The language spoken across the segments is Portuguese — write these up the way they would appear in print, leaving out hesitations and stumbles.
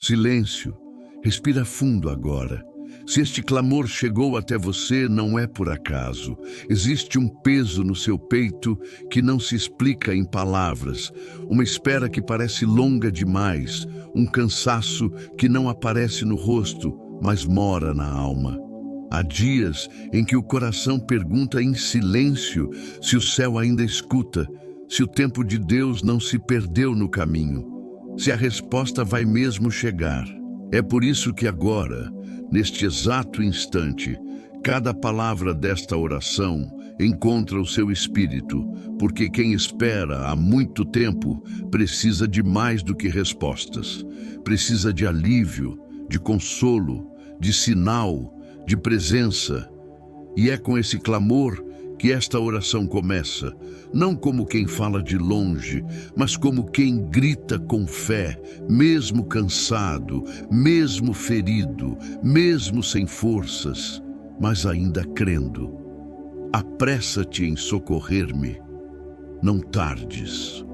Silêncio. Respira fundo agora. Se este clamor chegou até você, não é por acaso. Existe um peso no seu peito que não se explica em palavras, uma espera que parece longa demais, um cansaço que não aparece no rosto, mas mora na alma. Há dias em que o coração pergunta em silêncio se o céu ainda escuta, se o tempo de Deus não se perdeu no caminho, se a resposta vai mesmo chegar. É por isso que agora, neste exato instante, cada palavra desta oração encontra o seu espírito, porque quem espera há muito tempo precisa de mais do que respostas. Precisa de alívio, de consolo, de sinal, de presença. E é com esse clamor que esta oração começa, não como quem fala de longe, mas como quem grita com fé, mesmo cansado, mesmo ferido, mesmo sem forças, mas ainda crendo. Apressa-te em socorrer-me, não tardes.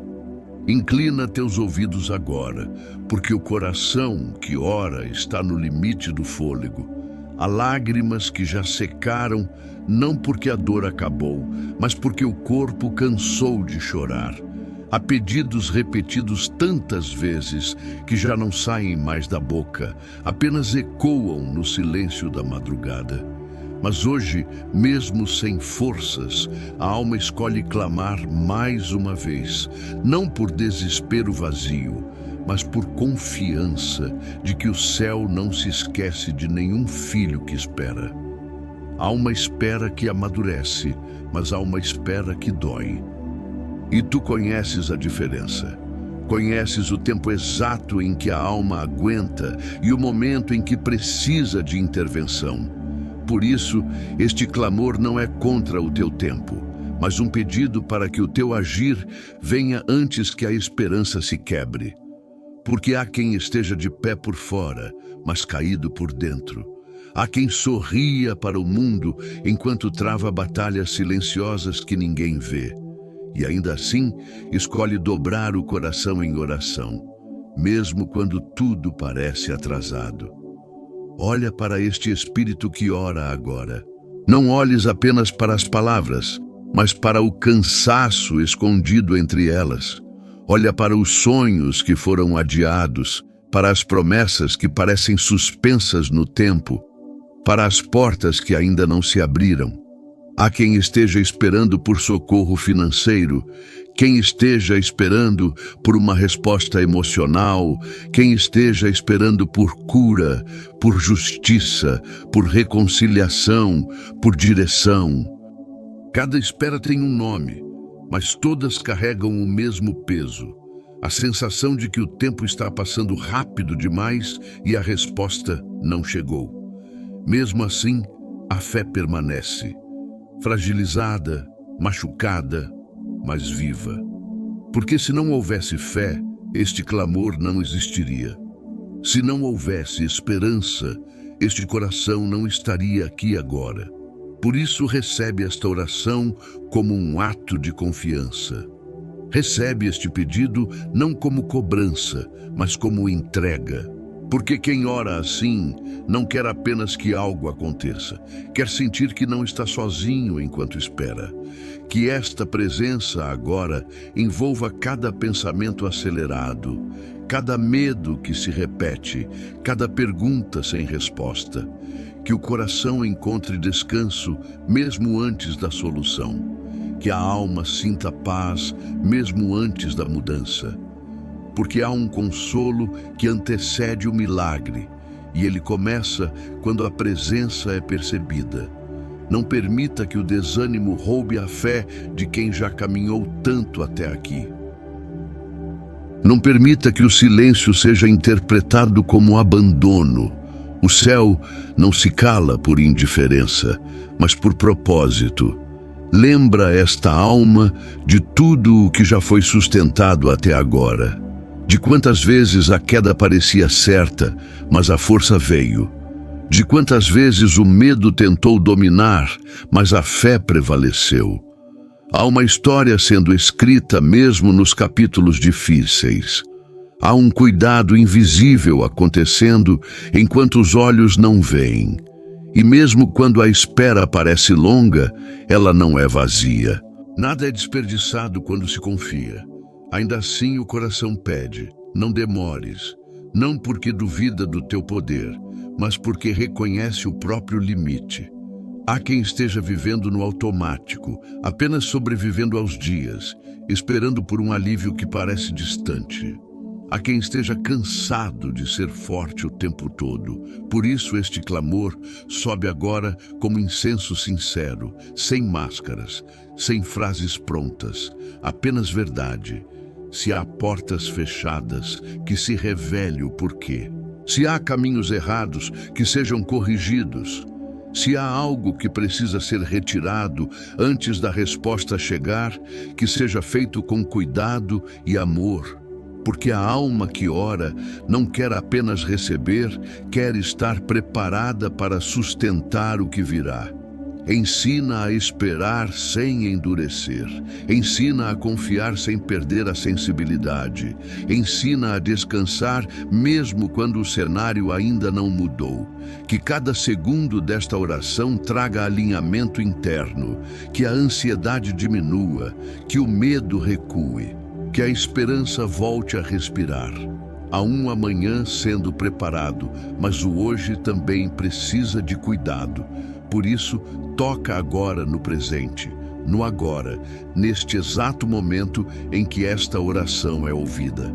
Inclina teus ouvidos agora, porque o coração que ora está no limite do fôlego. Há lágrimas que já secaram, não porque a dor acabou, mas porque o corpo cansou de chorar. Há pedidos repetidos tantas vezes que já não saem mais da boca, apenas ecoam no silêncio da madrugada. Mas hoje, mesmo sem forças, a alma escolhe clamar mais uma vez, não por desespero vazio, mas por confiança de que o céu não se esquece de nenhum filho que espera. Há uma espera que amadurece, mas há uma espera que dói. E tu conheces a diferença. Conheces o tempo exato em que a alma aguenta e o momento em que precisa de intervenção. Por isso, este clamor não é contra o teu tempo, mas um pedido para que o teu agir venha antes que a esperança se quebre. Porque há quem esteja de pé por fora, mas caído por dentro. Há quem sorria para o mundo enquanto trava batalhas silenciosas que ninguém vê. E ainda assim, escolhe dobrar o coração em oração, mesmo quando tudo parece atrasado. Olha para este espírito que ora agora. Não olhes apenas para as palavras, mas para o cansaço escondido entre elas. Olha para os sonhos que foram adiados, para as promessas que parecem suspensas no tempo, para as portas que ainda não se abriram. Há quem esteja esperando por socorro financeiro, quem esteja esperando por uma resposta emocional, quem esteja esperando por cura, por justiça, por reconciliação, por direção. Cada espera tem um nome, mas todas carregam o mesmo peso. A sensação de que o tempo está passando rápido demais e a resposta não chegou. Mesmo assim, a fé permanece. Fragilizada, machucada, mas viva. Porque se não houvesse fé, este clamor não existiria. Se não houvesse esperança, este coração não estaria aqui agora. Por isso recebe esta oração como um ato de confiança. Recebe este pedido não como cobrança, mas como entrega. Porque quem ora assim não quer apenas que algo aconteça, quer sentir que não está sozinho enquanto espera. Que esta presença agora envolva cada pensamento acelerado, cada medo que se repete, cada pergunta sem resposta. Que o coração encontre descanso mesmo antes da solução. Que a alma sinta paz mesmo antes da mudança. Porque há um consolo que antecede o milagre, e ele começa quando a presença é percebida. Não permita que o desânimo roube a fé de quem já caminhou tanto até aqui. Não permita que o silêncio seja interpretado como abandono. O céu não se cala por indiferença, mas por propósito. Lembra esta alma de tudo o que já foi sustentado até agora. De quantas vezes a queda parecia certa, mas a força veio. De quantas vezes o medo tentou dominar, mas a fé prevaleceu. Há uma história sendo escrita mesmo nos capítulos difíceis. Há um cuidado invisível acontecendo enquanto os olhos não veem. E mesmo quando a espera parece longa, ela não é vazia. Nada é desperdiçado quando se confia. Ainda assim o coração pede, não demores, não porque duvida do teu poder, mas porque reconhece o próprio limite. Há quem esteja vivendo no automático, apenas sobrevivendo aos dias, esperando por um alívio que parece distante. Há quem esteja cansado de ser forte o tempo todo. Por isso este clamor sobe agora como incenso sincero, sem máscaras, sem frases prontas, apenas verdade. Se há portas fechadas, que se revele o porquê. Se há caminhos errados, que sejam corrigidos. Se há algo que precisa ser retirado antes da resposta chegar, que seja feito com cuidado e amor. Porque a alma que ora não quer apenas receber, quer estar preparada para sustentar o que virá. Ensina a esperar sem endurecer. Ensina a confiar sem perder a sensibilidade. Ensina a descansar mesmo quando o cenário ainda não mudou. Que cada segundo desta oração traga alinhamento interno, que a ansiedade diminua, que o medo recue. Que a esperança volte a respirar. Há um amanhã sendo preparado, mas o hoje também precisa de cuidado. Por isso, toca agora no presente, no agora, neste exato momento em que esta oração é ouvida.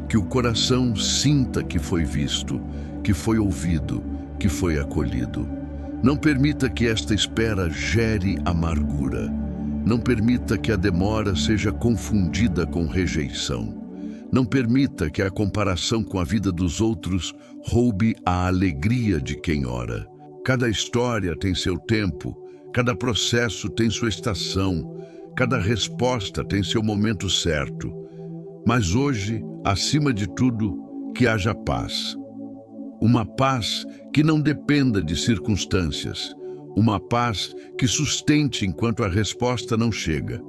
Que o coração sinta que foi visto, que foi ouvido, que foi acolhido. Não permita que esta espera gere amargura. Não permita que a demora seja confundida com rejeição. Não permita que a comparação com a vida dos outros roube a alegria de quem ora. Cada história tem seu tempo, cada processo tem sua estação, cada resposta tem seu momento certo. Mas hoje, acima de tudo, que haja paz. Uma paz que não dependa de circunstâncias. Uma paz que sustente enquanto a resposta não chega.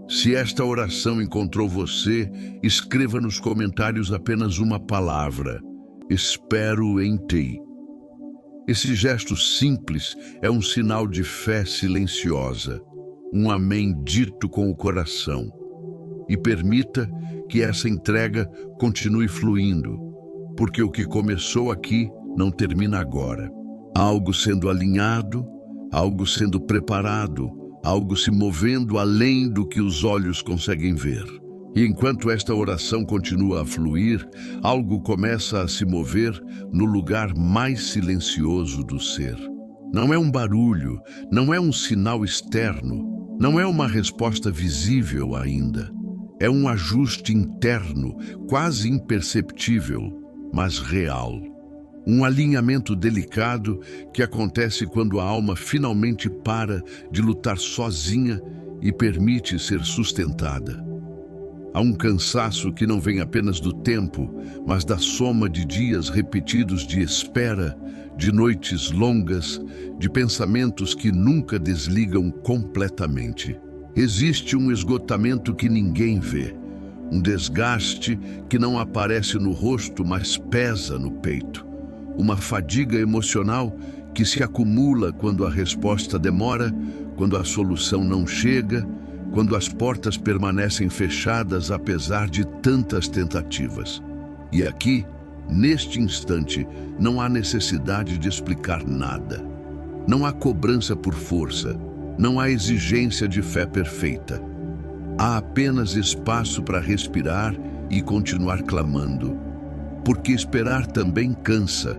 Se esta oração encontrou você, escreva nos comentários apenas uma palavra: espero em ti. Esse gesto simples é um sinal de fé silenciosa, um amém dito com o coração. E permita que essa entrega continue fluindo, porque o que começou aqui não termina agora. Algo sendo alinhado, algo sendo preparado, algo se movendo além do que os olhos conseguem ver. E enquanto esta oração continua a fluir, algo começa a se mover no lugar mais silencioso do ser. Não é um barulho, não é um sinal externo, não é uma resposta visível ainda. É um ajuste interno, quase imperceptível, mas real. Um alinhamento delicado que acontece quando a alma finalmente para de lutar sozinha e permite ser sustentada. Há um cansaço que não vem apenas do tempo, mas da soma de dias repetidos de espera, de noites longas, de pensamentos que nunca desligam completamente. Existe um esgotamento que ninguém vê, um desgaste que não aparece no rosto, mas pesa no peito. Uma fadiga emocional que se acumula quando a resposta demora, quando a solução não chega, quando as portas permanecem fechadas apesar de tantas tentativas. E aqui, neste instante, não há necessidade de explicar nada. Não há cobrança por força, não há exigência de fé perfeita. Há apenas espaço para respirar e continuar clamando. Porque esperar também cansa,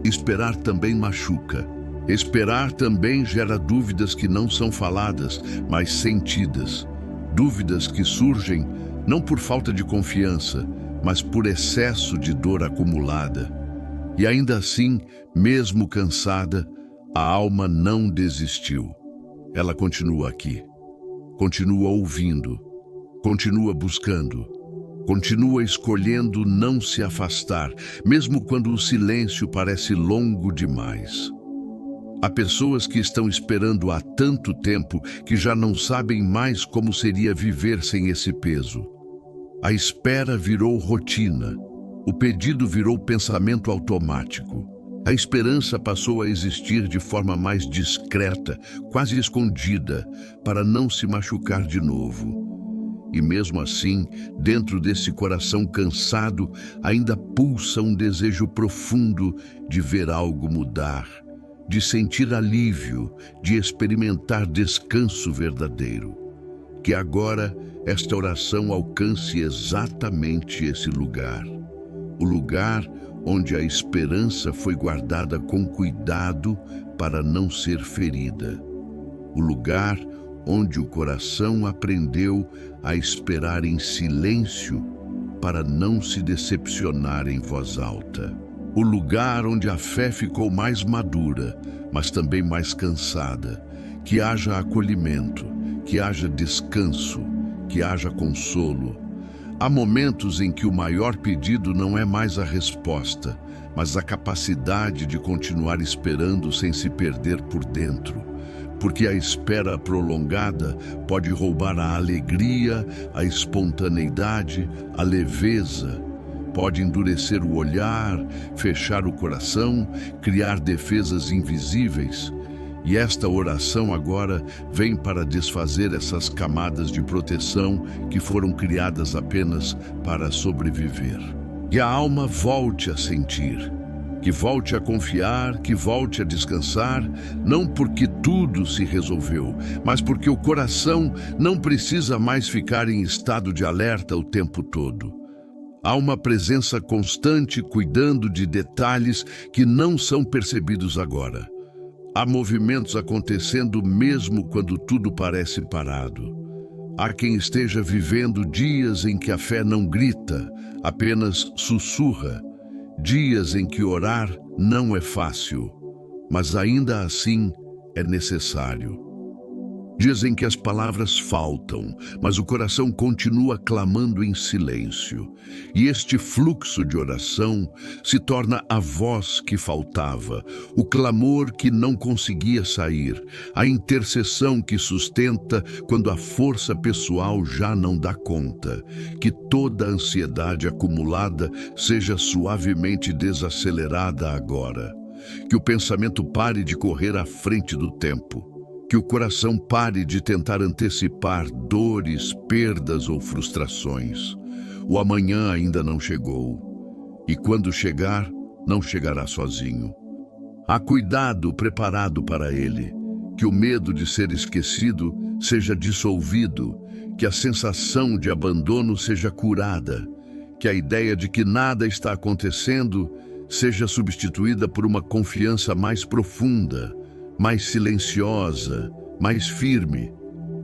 esperar também machuca. Esperar também gera dúvidas que não são faladas, mas sentidas. Dúvidas que surgem não por falta de confiança, mas por excesso de dor acumulada. E ainda assim, mesmo cansada, a alma não desistiu. Ela continua aqui, continua ouvindo, continua buscando, continua escolhendo não se afastar, mesmo quando o silêncio parece longo demais. Há pessoas que estão esperando há tanto tempo que já não sabem mais como seria viver sem esse peso. A espera virou rotina. O pedido virou pensamento automático. A esperança passou a existir de forma mais discreta, quase escondida, para não se machucar de novo. E mesmo assim, dentro desse coração cansado, ainda pulsa um desejo profundo de ver algo mudar, de sentir alívio, de experimentar descanso verdadeiro. Que agora esta oração alcance exatamente esse lugar. O lugar onde a esperança foi guardada com cuidado para não ser ferida. O lugar onde o coração aprendeu a esperar em silêncio para não se decepcionar em voz alta. O lugar onde a fé ficou mais madura, mas também mais cansada. Que haja acolhimento, que haja descanso, que haja consolo. Há momentos em que o maior pedido não é mais a resposta, mas a capacidade de continuar esperando sem se perder por dentro. Porque a espera prolongada pode roubar a alegria, a espontaneidade, a leveza. Pode endurecer o olhar, fechar o coração, criar defesas invisíveis. E esta oração agora vem para desfazer essas camadas de proteção que foram criadas apenas para sobreviver. Que a alma volte a sentir, que volte a confiar, que volte a descansar, não porque tudo se resolveu, mas porque o coração não precisa mais ficar em estado de alerta o tempo todo. Há uma presença constante cuidando de detalhes que não são percebidos agora. Há movimentos acontecendo mesmo quando tudo parece parado. Há quem esteja vivendo dias em que a fé não grita, apenas sussurra. Dias em que orar não é fácil, mas ainda assim é necessário. Dias em que as palavras faltam, mas o coração continua clamando em silêncio. E este fluxo de oração se torna a voz que faltava, o clamor que não conseguia sair, a intercessão que sustenta quando a força pessoal já não dá conta. Que toda a ansiedade acumulada seja suavemente desacelerada agora. Que o pensamento pare de correr à frente do tempo. Que o coração pare de tentar antecipar dores, perdas ou frustrações. O amanhã ainda não chegou. E quando chegar, não chegará sozinho. Há cuidado preparado para ele. Que o medo de ser esquecido seja dissolvido. Que a sensação de abandono seja curada. Que a ideia de que nada está acontecendo seja substituída por uma confiança mais profunda, mais silenciosa, mais firme.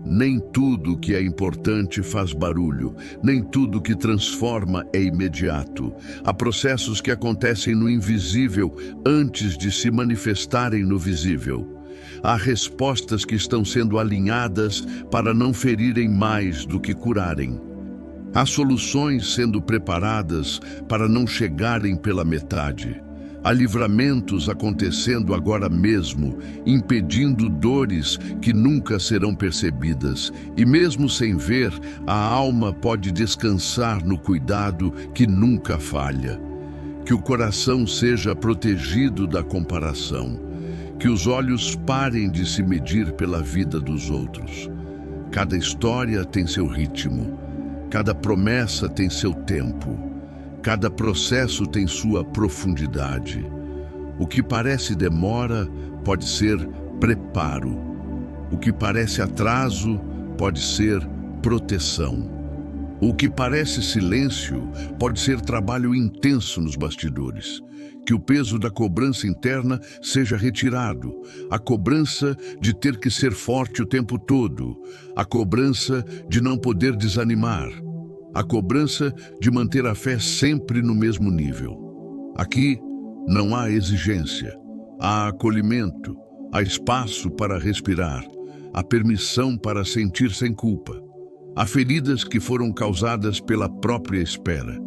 Nem tudo que é importante faz barulho, nem tudo que transforma é imediato. Há processos que acontecem no invisível antes de se manifestarem no visível. Há respostas que estão sendo alinhadas para não ferirem mais do que curarem. Há soluções sendo preparadas para não chegarem pela metade. Há livramentos acontecendo agora mesmo, impedindo dores que nunca serão percebidas. E mesmo sem ver, a alma pode descansar no cuidado que nunca falha. Que o coração seja protegido da comparação. Que os olhos parem de se medir pela vida dos outros. Cada história tem seu ritmo. Cada promessa tem seu tempo. Cada processo tem sua profundidade. O que parece demora pode ser preparo. O que parece atraso pode ser proteção. O que parece silêncio pode ser trabalho intenso nos bastidores. Que o peso da cobrança interna seja retirado. A cobrança de ter que ser forte o tempo todo. A cobrança de não poder desanimar. A cobrança de manter a fé sempre no mesmo nível. Aqui não há exigência, há acolhimento, há espaço para respirar, há permissão para sentir sem culpa. Há feridas que foram causadas pela própria espera,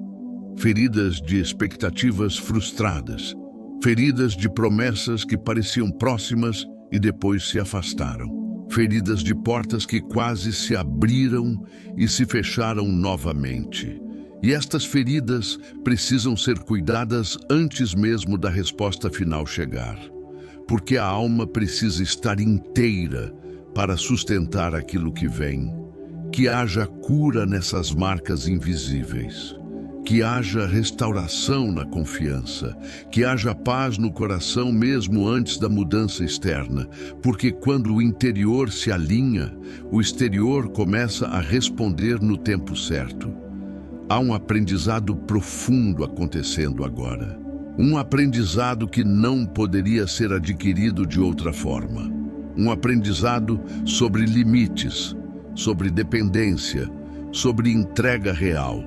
feridas de expectativas frustradas, feridas de promessas que pareciam próximas e depois se afastaram. feridas de portas que quase se abriram e se fecharam novamente. E estas feridas precisam ser cuidadas antes mesmo da resposta final chegar, porque a alma precisa estar inteira para sustentar aquilo que vem. Que haja cura nessas marcas invisíveis. Que haja restauração na confiança, que haja paz no coração mesmo antes da mudança externa, porque quando o interior se alinha, o exterior começa a responder no tempo certo. Há um aprendizado profundo acontecendo agora. Um aprendizado que não poderia ser adquirido de outra forma. Um aprendizado sobre limites, sobre dependência, sobre entrega real.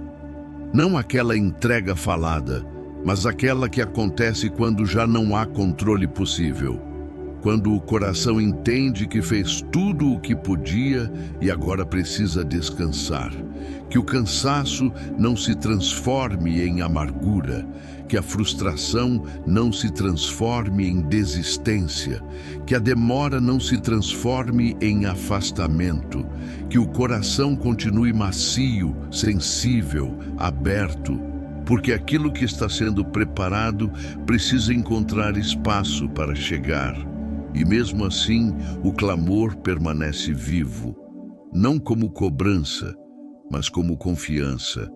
Não aquela entrega falada, mas aquela que acontece quando já não há controle possível. Quando o coração entende que fez tudo o que podia e agora precisa descansar. Que o cansaço não se transforme em amargura, que a frustração não se transforme em desistência, que a demora não se transforme em afastamento, que o coração continue macio, sensível, aberto, porque aquilo que está sendo preparado precisa encontrar espaço para chegar. E mesmo assim, o clamor permanece vivo, não como cobrança, mas como confiança,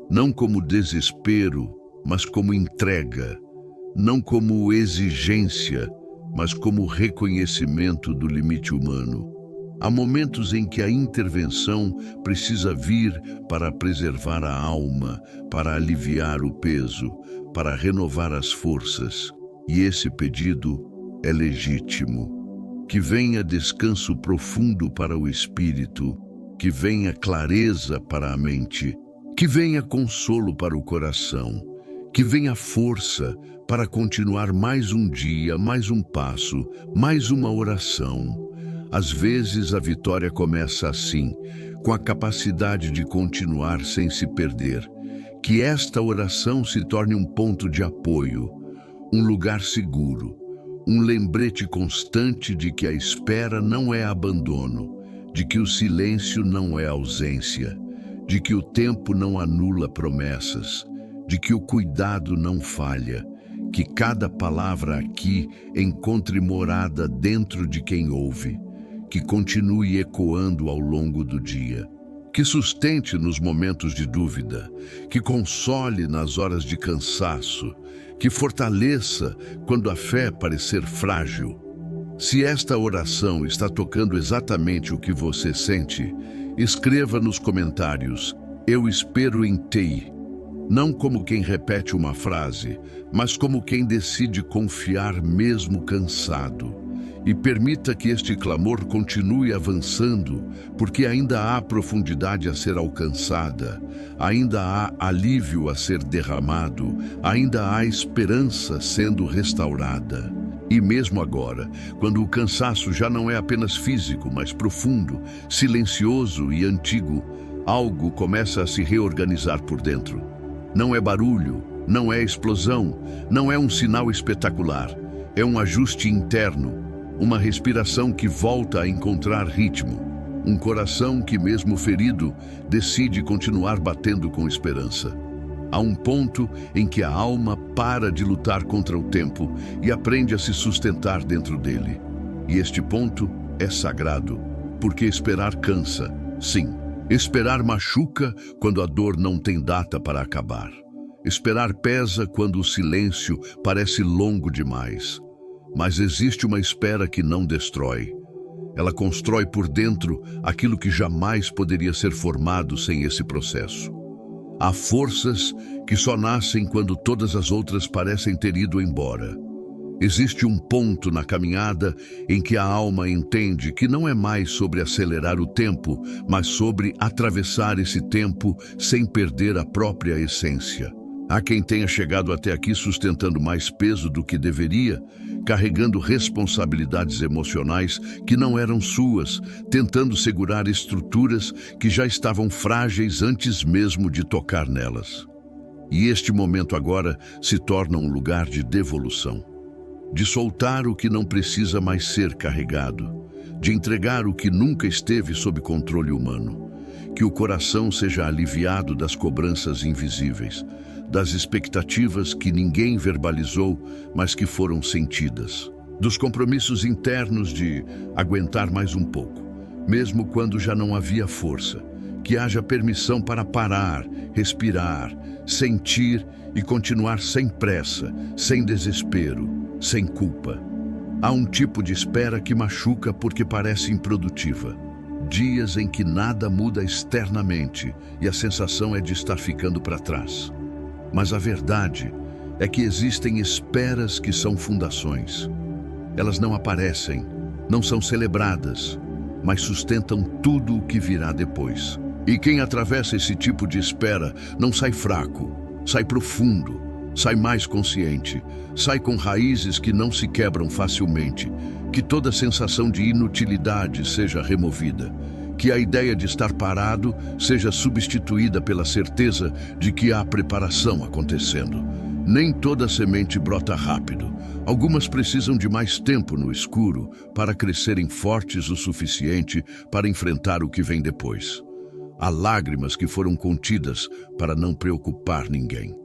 não como desespero, mas como entrega, não como exigência, mas como reconhecimento do limite humano. Há momentos em que a intervenção precisa vir para preservar a alma, para aliviar o peso, para renovar as forças. E esse pedido é legítimo. Que venha descanso profundo para o espírito, que venha clareza para a mente, que venha consolo para o coração, que venha força para continuar mais um dia, mais um passo, mais uma oração. Às vezes a vitória começa assim, com a capacidade de continuar sem se perder. Que esta oração se torne um ponto de apoio, um lugar seguro, um lembrete constante de que a espera não é abandono, de que o silêncio não é ausência, de que o tempo não anula promessas, de que o cuidado não falha, que cada palavra aqui encontre morada dentro de quem ouve, que continue ecoando ao longo do dia, que sustente nos momentos de dúvida, que console nas horas de cansaço, que fortaleça quando a fé parecer frágil. Se esta oração está tocando exatamente o que você sente, escreva nos comentários: "Eu espero em Ti", não como quem repete uma frase, mas como quem decide confiar mesmo cansado. E permita que este clamor continue avançando, porque ainda há profundidade a ser alcançada, ainda há alívio a ser derramado, ainda há esperança sendo restaurada. E mesmo agora, quando o cansaço já não é apenas físico, mas profundo, silencioso e antigo, algo começa a se reorganizar por dentro. Não é barulho, não é explosão, não é um sinal espetacular, é um ajuste interno. Uma respiração que volta a encontrar ritmo. Um coração que, mesmo ferido, decide continuar batendo com esperança. Há um ponto em que a alma para de lutar contra o tempo e aprende a se sustentar dentro dele. E este ponto é sagrado, porque esperar cansa. Sim, esperar machuca quando a dor não tem data para acabar. Esperar pesa quando o silêncio parece longo demais. Mas existe uma espera que não destrói. Ela constrói por dentro aquilo que jamais poderia ser formado sem esse processo. Há forças que só nascem quando todas as outras parecem ter ido embora. Existe um ponto na caminhada em que a alma entende que não é mais sobre acelerar o tempo, mas sobre atravessar esse tempo sem perder a própria essência. Há quem tenha chegado até aqui sustentando mais peso do que deveria, carregando responsabilidades emocionais que não eram suas, tentando segurar estruturas que já estavam frágeis antes mesmo de tocar nelas. E este momento agora se torna um lugar de devolução, de soltar o que não precisa mais ser carregado, de entregar o que nunca esteve sob controle humano. Que o coração seja aliviado das cobranças invisíveis, das expectativas que ninguém verbalizou, mas que foram sentidas, dos compromissos internos de aguentar mais um pouco, mesmo quando já não havia força. Que haja permissão para parar, respirar, sentir e continuar sem pressa, sem desespero, sem culpa. Há um tipo de espera que machuca porque parece improdutiva. Dias em que nada muda externamente e a sensação é de estar ficando para trás. Mas a verdade é que existem esperas que são fundações. Elas não aparecem, não são celebradas, mas sustentam tudo o que virá depois. E quem atravessa esse tipo de espera não sai fraco, sai profundo, sai mais consciente, sai com raízes que não se quebram facilmente. Que toda sensação de inutilidade seja removida. Que a ideia de estar parado seja substituída pela certeza de que há preparação acontecendo. Nem toda semente brota rápido. Algumas precisam de mais tempo no escuro para crescerem fortes o suficiente para enfrentar o que vem depois. Há lágrimas que foram contidas para não preocupar ninguém.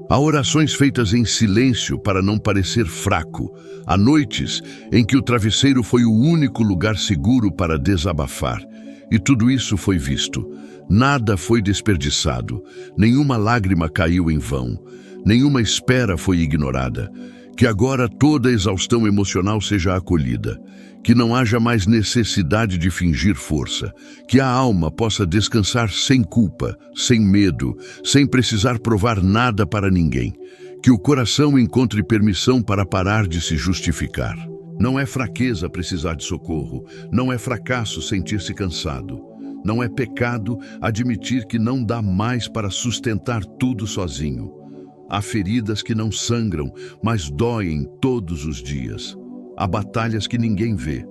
Há orações feitas em silêncio para não parecer fraco. Há noites em que o travesseiro foi o único lugar seguro para desabafar. E tudo isso foi visto. Nada foi desperdiçado. Nenhuma lágrima caiu em vão. Nenhuma espera foi ignorada. Que agora toda exaustão emocional seja acolhida. Que não haja mais necessidade de fingir força. Que a alma possa descansar sem culpa, sem medo, sem precisar provar nada para ninguém. Que o coração encontre permissão para parar de se justificar. Não é fraqueza precisar de socorro. Não é fracasso sentir-se cansado. Não é pecado admitir que não dá mais para sustentar tudo sozinho. Há feridas que não sangram, mas doem todos os dias. Há batalhas que ninguém vê.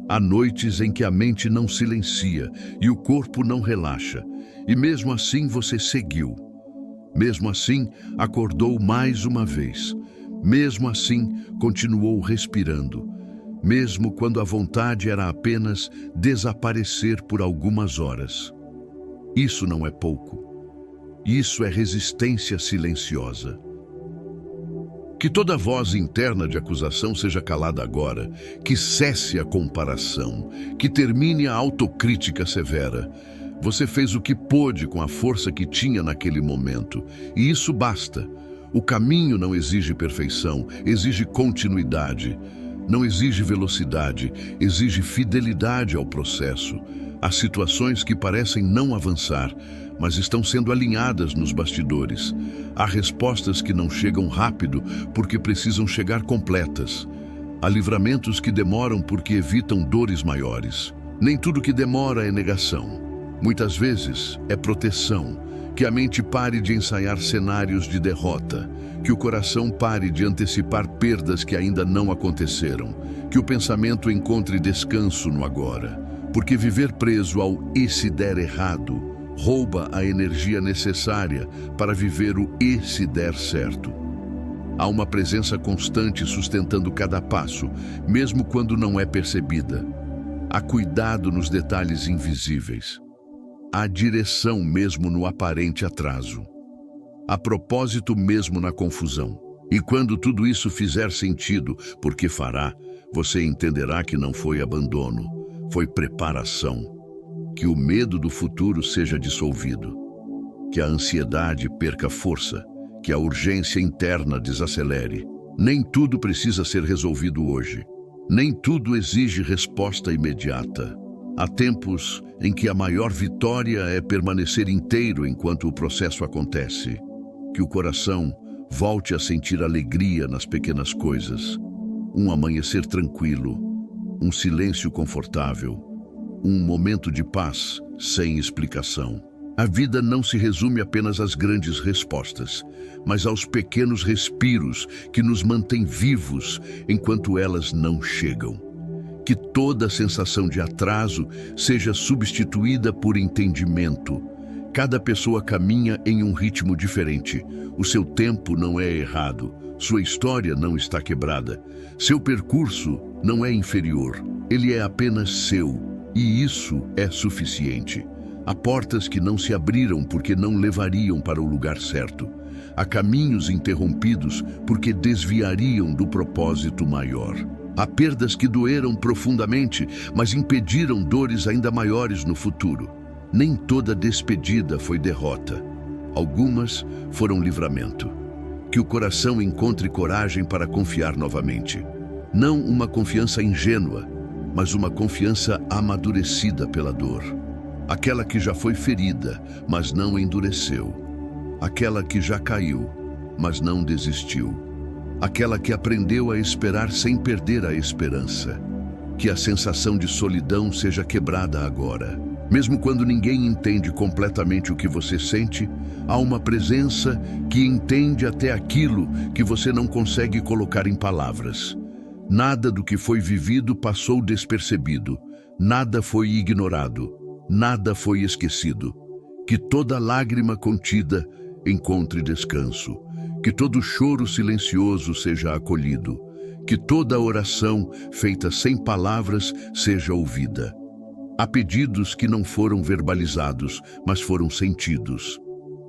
Há noites em que a mente não silencia e o corpo não relaxa. E mesmo assim você seguiu. Mesmo assim acordou mais uma vez. Mesmo assim continuou respirando. Mesmo quando a vontade era apenas desaparecer por algumas horas. Isso não é pouco. Isso é resistência silenciosa. Que toda voz interna de acusação seja calada agora, que cesse a comparação, que termine a autocrítica severa. Você fez o que pôde com a força que tinha naquele momento, e isso basta. O caminho não exige perfeição, exige continuidade. Não exige velocidade, exige fidelidade ao processo. Há situações que parecem não avançar, mas estão sendo alinhadas nos bastidores. Há respostas que não chegam rápido porque precisam chegar completas. Há livramentos que demoram porque evitam dores maiores. Nem tudo que demora é negação. Muitas vezes é proteção. Que a mente pare de ensaiar cenários de derrota. Que o coração pare de antecipar perdas que ainda não aconteceram. Que o pensamento encontre descanso no agora. Porque viver preso ao "e se der errado" rouba a energia necessária para viver o "e se der certo". Há uma presença constante sustentando cada passo, mesmo quando não é percebida. Há cuidado nos detalhes invisíveis. Há direção mesmo no aparente atraso. Há propósito mesmo na confusão. E quando tudo isso fizer sentido, porque fará, você entenderá que não foi abandono, foi preparação. Que o medo do futuro seja dissolvido. Que a ansiedade perca força. Que a urgência interna desacelere. Nem tudo precisa ser resolvido hoje. Nem tudo exige resposta imediata. Há tempos em que a maior vitória é permanecer inteiro enquanto o processo acontece. Que o coração volte a sentir alegria nas pequenas coisas. Um amanhecer tranquilo, um silêncio confortável, um momento de paz sem explicação. A vida não se resume apenas às grandes respostas, mas aos pequenos respiros que nos mantêm vivos enquanto elas não chegam. Que toda sensação de atraso seja substituída por entendimento. Cada pessoa caminha em um ritmo diferente. O seu tempo não é errado. Sua história não está quebrada. Seu percurso não é inferior, ele é apenas seu, e isso é suficiente. Há portas que não se abriram porque não levariam para o lugar certo. Há caminhos interrompidos porque desviariam do propósito maior. Há perdas que doeram profundamente, mas impediram dores ainda maiores no futuro. Nem toda despedida foi derrota. Algumas foram livramento. Que o coração encontre coragem para confiar novamente. Não uma confiança ingênua, mas uma confiança amadurecida pela dor. Aquela que já foi ferida, mas não endureceu. Aquela que já caiu, mas não desistiu. Aquela que aprendeu a esperar sem perder a esperança. Que a sensação de solidão seja quebrada agora. Mesmo quando ninguém entende completamente o que você sente, há uma presença que entende até aquilo que você não consegue colocar em palavras. Nada do que foi vivido passou despercebido. Nada foi ignorado. Nada foi esquecido. Que toda lágrima contida encontre descanso. Que todo choro silencioso seja acolhido. Que toda oração feita sem palavras seja ouvida. Há pedidos que não foram verbalizados, mas foram sentidos.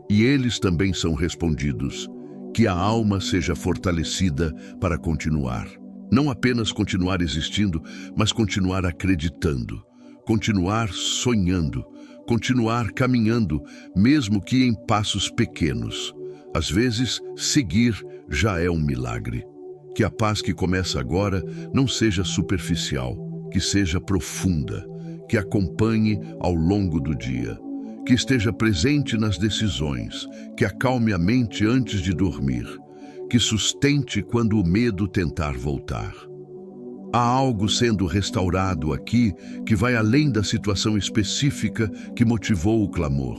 E eles também são respondidos. Que a alma seja fortalecida para continuar. Não apenas continuar existindo, mas continuar acreditando. Continuar sonhando. Continuar caminhando, mesmo que em passos pequenos. Às vezes, seguir já é um milagre. Que a paz que começa agora não seja superficial, que seja profunda, que acompanhe ao longo do dia, que esteja presente nas decisões, que acalme a mente antes de dormir, que sustente quando o medo tentar voltar. Há algo sendo restaurado aqui que vai além da situação específica que motivou o clamor.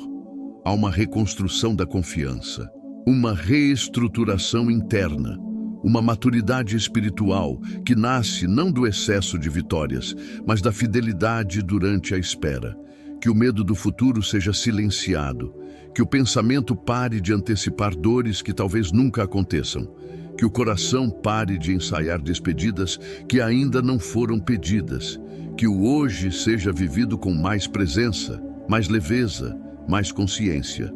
Há uma reconstrução da confiança, uma reestruturação interna, uma maturidade espiritual que nasce não do excesso de vitórias, mas da fidelidade durante a espera. Que o medo do futuro seja silenciado, que o pensamento pare de antecipar dores que talvez nunca aconteçam, que o coração pare de ensaiar despedidas que ainda não foram pedidas, que o hoje seja vivido com mais presença, mais leveza, mais consciência.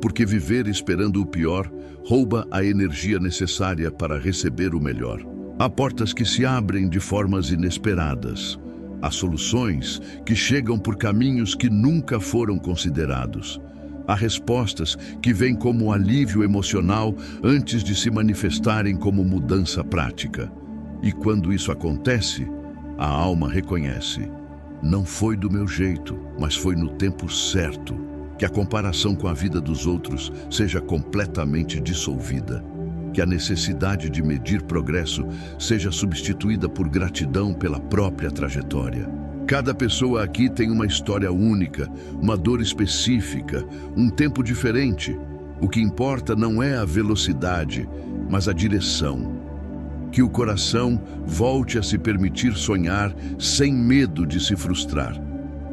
Porque viver esperando o pior rouba a energia necessária para receber o melhor. Há portas que se abrem de formas inesperadas. Há soluções que chegam por caminhos que nunca foram considerados. Há respostas que vêm como alívio emocional antes de se manifestarem como mudança prática. E quando isso acontece, a alma reconhece: não foi do meu jeito, mas foi no tempo certo. Que a comparação com a vida dos outros seja completamente dissolvida. Que a necessidade de medir progresso seja substituída por gratidão pela própria trajetória. Cada pessoa aqui tem uma história única, uma dor específica, um tempo diferente. O que importa não é a velocidade, mas a direção. Que o coração volte a se permitir sonhar sem medo de se frustrar.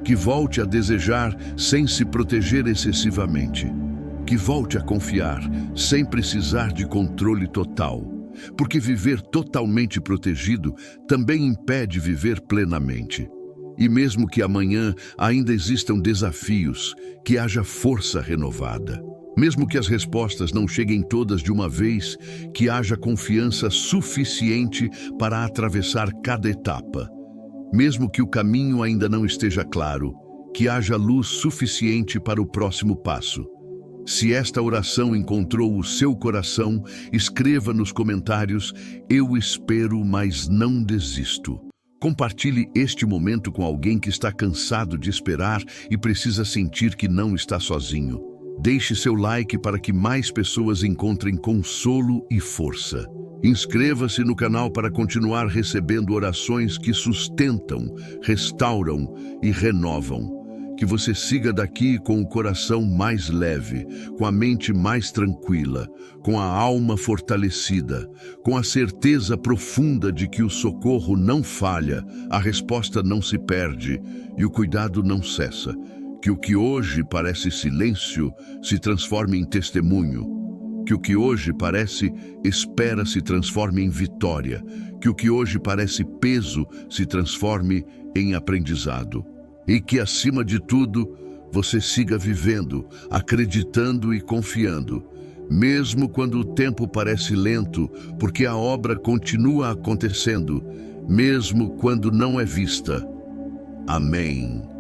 Que volte a desejar sem se proteger excessivamente. Que volte a confiar sem precisar de controle total. Porque viver totalmente protegido também impede viver plenamente. E mesmo que amanhã ainda existam desafios, que haja força renovada. Mesmo que as respostas não cheguem todas de uma vez, que haja confiança suficiente para atravessar cada etapa. Mesmo que o caminho ainda não esteja claro, que haja luz suficiente para o próximo passo. Se esta oração encontrou o seu coração, escreva nos comentários: eu espero, mas não desisto. Compartilhe este momento com alguém que está cansado de esperar e precisa sentir que não está sozinho. Deixe seu like para que mais pessoas encontrem consolo e força. Inscreva-se no canal para continuar recebendo orações que sustentam, restauram e renovam. Que você siga daqui com o coração mais leve, com a mente mais tranquila, com a alma fortalecida, com a certeza profunda de que o socorro não falha, a resposta não se perde e o cuidado não cessa. Que o que hoje parece silêncio se transforme em testemunho. Que o que hoje parece espera se transforme em vitória. Que o que hoje parece peso se transforme em aprendizado. E que, acima de tudo, você siga vivendo, acreditando e confiando, mesmo quando o tempo parece lento, porque a obra continua acontecendo, mesmo quando não é vista. Amém.